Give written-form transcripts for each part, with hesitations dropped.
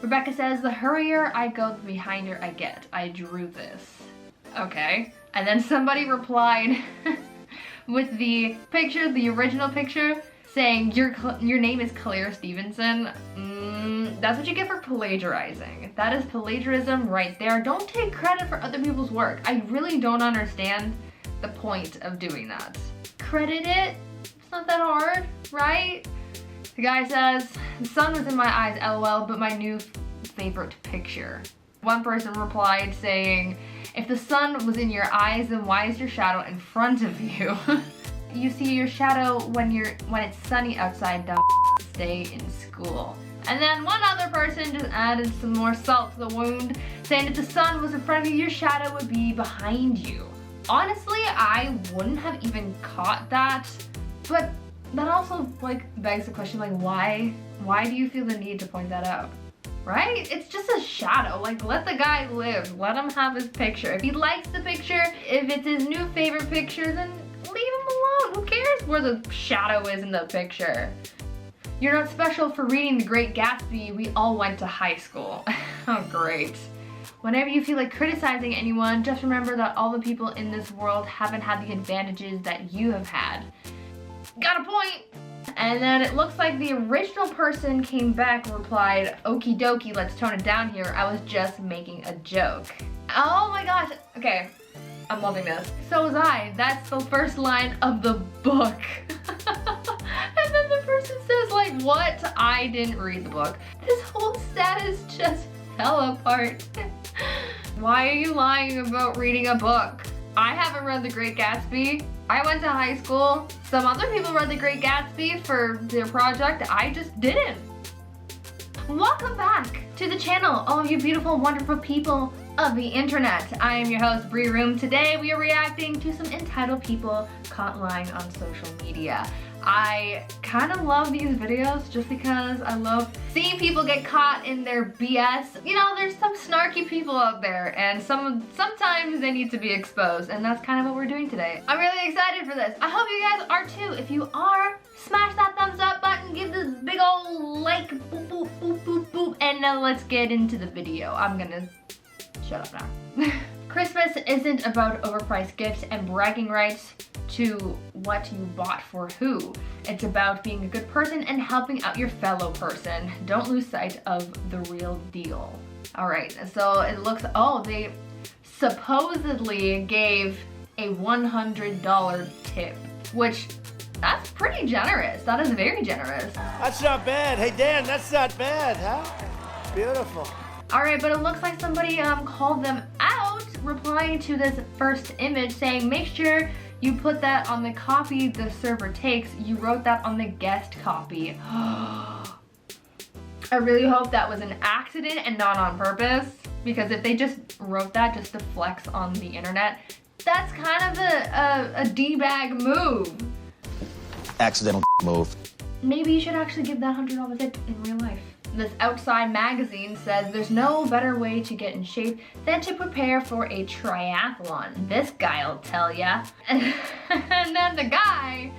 Rebecca says, the hurrier I go, the behinder I get. I drew this. Okay. And then somebody replied with the picture, the original picture, saying, your name is Claire Stevenson. That's what you get for plagiarizing. That is plagiarism right there. Don't take credit for other people's work. I really don't understand the point of doing that. Credit it. It's not that hard, right? The guy says, the sun was in my eyes, lol, but my new favorite picture. One person replied saying, if the sun was in your eyes, then why is your shadow in front of you? You see your shadow when it's sunny outside, dumb stay in school. And then one other person just added some more salt to the wound, saying if the sun was in front of you, your shadow would be behind you. Honestly, I wouldn't have even caught that, but that also like begs the question, like why do you feel the need to point that out? Right? It's just a shadow. Like, let the guy live. Let him have his picture. If he likes the picture, if it's his new favorite picture, then leave him alone. Who cares where the shadow is in the picture? You're not special for reading The Great Gatsby. We all went to high school. Oh, great. Whenever you feel like criticizing anyone, just remember that all the people in this world haven't had the advantages that you have had. Got a point. And then it looks like the original person came back and replied, okie dokie, let's tone it down here. I was just making a joke. Oh my gosh. Okay, I'm loving this. So was I. That's the first line of the book. And then the person says like, what? I didn't read the book. This whole status just fell apart. Why are you lying about reading a book? I haven't read The Great Gatsby. I went to high school. Some other people read The Great Gatsby for their project. I just didn't. Welcome back to the channel, all of you beautiful, wonderful people of the internet. I am your host, Bree Room. Today we are reacting to some entitled people caught lying on social media. I kind of love these videos just because I love seeing people get caught in their BS. You know, there's some snarky people out there and sometimes they need to be exposed, and that's kind of what we're doing today. I'm really excited for this. I hope you guys are too. If you are, smash that thumbs up button, give this big old like, boop, boop, boop, boop, boop, and now let's get into the video. I'm gonna shut up now. Christmas isn't about overpriced gifts and bragging rights to what you bought for who. It's about being a good person and helping out your fellow person. Don't lose sight of the real deal. All right, so it looks, oh, they supposedly gave a $100 tip, which that's pretty generous. That is very generous. That's not bad. Hey, Dan, that's not bad, huh? Beautiful. All right, but it looks like somebody called them out, replying to this first image saying, make sure you put that on the copy the server takes. You wrote that on the guest copy. I really hope that was an accident and not on purpose, because if they just wrote that just to flex on the internet, that's kind of a D-bag move. Accidental move. Maybe you should actually give that $100 tip in real life. This Outside magazine says there's no better way to get in shape than to prepare for a triathlon. This guy'll tell ya. And then the guy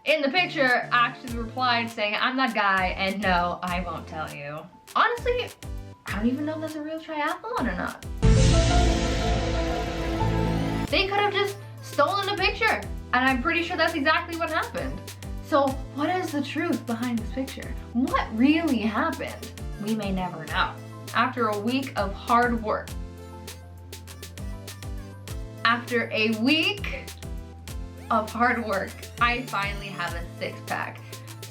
in the picture actually replied saying, I'm that guy and no, I won't tell you. Honestly, I don't even know if that's a real triathlon or not. They could have just stolen a picture, and I'm pretty sure that's exactly what happened. So what is the truth behind this picture? What really happened? We may never know. After a week of hard work. After a week of hard work, I finally have a six-pack.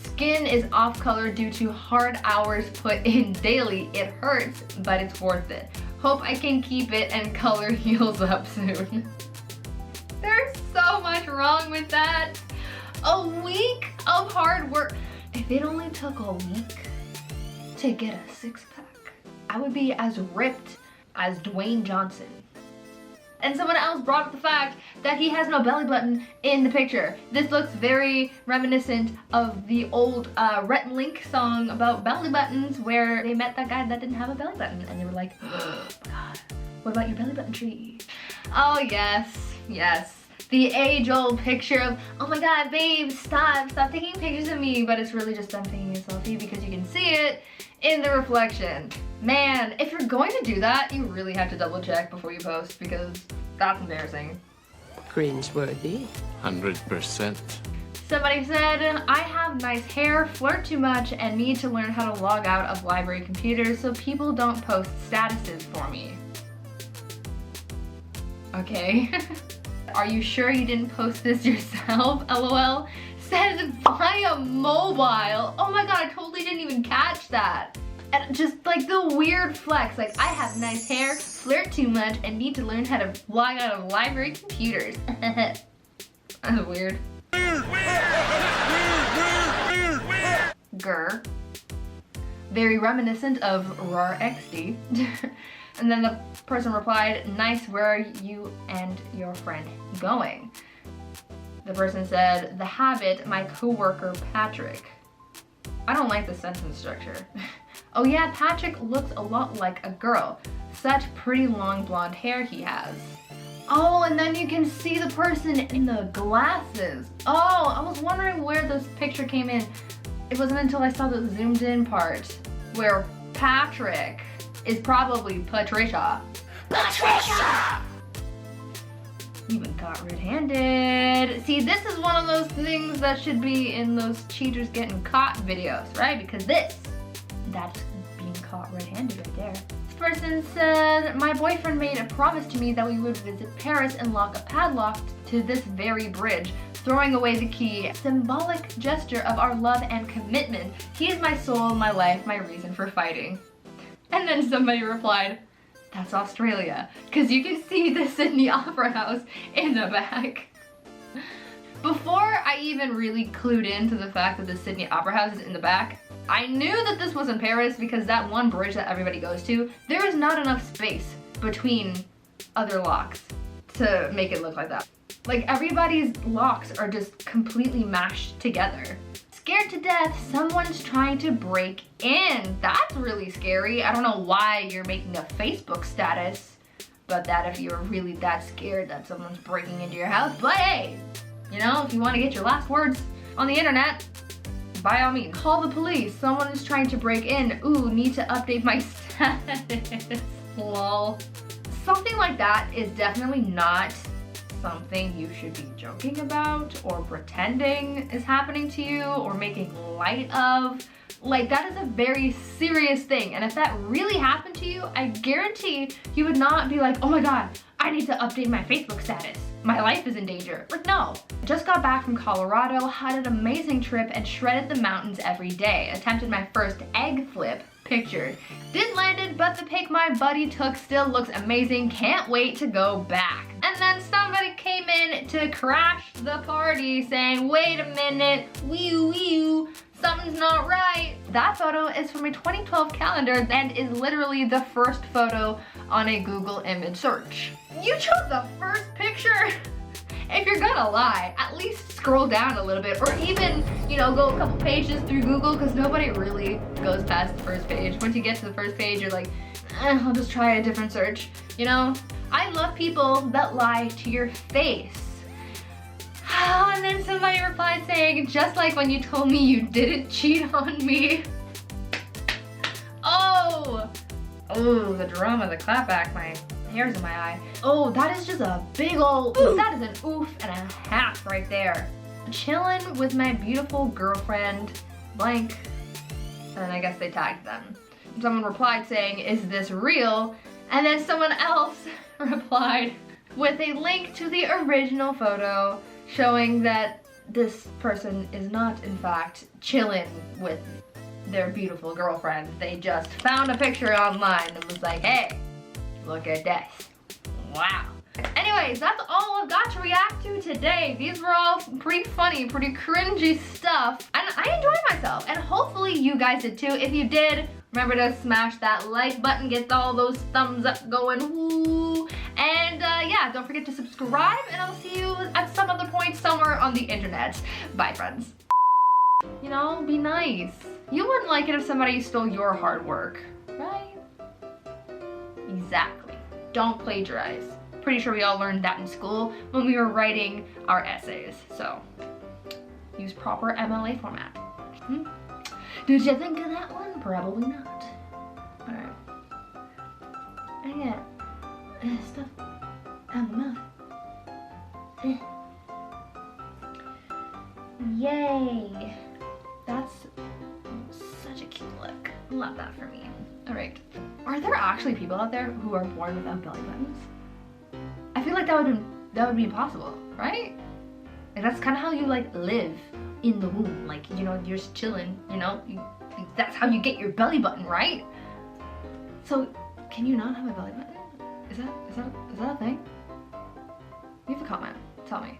Skin is off color due to hard hours put in daily. It hurts, but it's worth it. Hope I can keep it and color heals up soon. There's so much wrong with that. A week of hard work. If it only took a week to get a six-pack, I would be as ripped as Dwayne Johnson. And someone else brought up the fact that he has no belly button in the picture. This looks very reminiscent of the old Rhett and Link song about belly buttons, where they met that guy that didn't have a belly button and they were like, oh my God, what about your belly button tree? Oh yes, yes. The age-old picture of, oh my God, babe, stop taking pictures of me, but it's really just them taking a selfie because you can see it in the reflection. Man, if you're going to do that, you really have to double check before you post because that's embarrassing. Cringeworthy. 100%. Somebody said, I have nice hair, flirt too much, and need to learn how to log out of library computers so people don't post statuses for me. Okay. Are you sure you didn't post this yourself? LOL. Says via mobile. Oh my god, I totally didn't even catch that. And just like the weird flex, like I have nice hair, flirt too much, and need to learn how to log out of library computers. That's weird. Grr. Very reminiscent of RAR XD. And then the person replied, nice, where are you and your friend going? The person said, the Habit, my coworker Patrick. I don't like the sentence structure. Oh yeah, Patrick looks a lot like a girl. Such pretty long blonde hair he has. Oh, and then you can see the person in the glasses. Oh, I was wondering where this picture came in. It wasn't until I saw the zoomed in part where Patrick is probably Patricia. Patricia! Even caught red-handed. See, this is one of those things that should be in those cheaters getting caught videos, right? Because that's being caught red-handed right there. This person said, my boyfriend made a promise to me that we would visit Paris and lock a padlock to this very bridge, throwing away the key. Symbolic gesture of our love and commitment. He is my soul, my life, my reason for fighting. And then somebody replied, that's Australia, because you can see the Sydney Opera House in the back. Before I even really clued into the fact that the Sydney Opera House is in the back, I knew that this was in Paris because that one bridge that everybody goes to, there is not enough space between other locks to make it look like that. Like everybody's locks are just completely mashed together. Scared to death, someone's trying to break in. That's really scary. I don't know why you're making a Facebook status, but that if you're really that scared that someone's breaking into your house. But hey, you know, if you want to get your last words on the internet, by all means, call the police. Someone is trying to break in. Ooh, need to update my status. Lol. Something like that is definitely not something you should be joking about or pretending is happening to you or making light of. Like, that is a very serious thing, and if that really happened to you, I guarantee you would not be like, oh my god, I need to update my Facebook status. My life is in danger. Like, no. Just got back from Colorado, had an amazing trip, and shredded the mountains every day. Attempted my first egg flip, pictured. Didn't land it, but the pic my buddy took still looks amazing. Can't wait to go back. And then somebody came in to crash the party saying, wait a minute, wee-wee, something's not right. That photo is from a 2012 calendar and is literally the first photo on a Google image search. You chose the first picture? If you're gonna lie, at least scroll down a little bit, or even, you know, go a couple pages through Google, because nobody really goes past the first page. Once you get to the first page, you're like, I'll just try a different search, you know? I love people that lie to your face. And then somebody replied saying, just like when you told me you didn't cheat on me. Oh, the drama, the clapback, my hair's in my eye. Oh, that is just a big old, that is an oof and a half right there. Chilling with my beautiful girlfriend, blank, and I guess they tagged them. Someone replied saying, is this real? And then someone else replied with a link to the original photo showing that this person is not in fact chilling with their beautiful girlfriend. They just found a picture online and was like, hey, look at this. Wow. Anyways, that's all I've got to react to today. These were all pretty funny, pretty cringy stuff. And I enjoyed myself. And hopefully you guys did too. If you did, remember to smash that like button, get all those thumbs up going. Woo. And yeah, don't forget to subscribe. And I'll see you at some other point somewhere on the internet. Bye, friends. You know, be nice. You wouldn't like it if somebody stole your hard work, right? Exactly. Don't plagiarize. Pretty sure we all learned that in school when we were writing our essays. So, use proper MLA format. Did you think of that one? Probably not. Alright. get stuff out of my mouth. Yay! That's such a cute look. Love that for me. Alright. Are there actually people out there who are born without belly buttons? I feel like that would be impossible, right? Like that's kind of how you like live in the womb. Like, you know, you're just chilling, you know? That's how you get your belly button, right? So, can you not have a belly button? Is that a thing? Leave a comment. Tell me.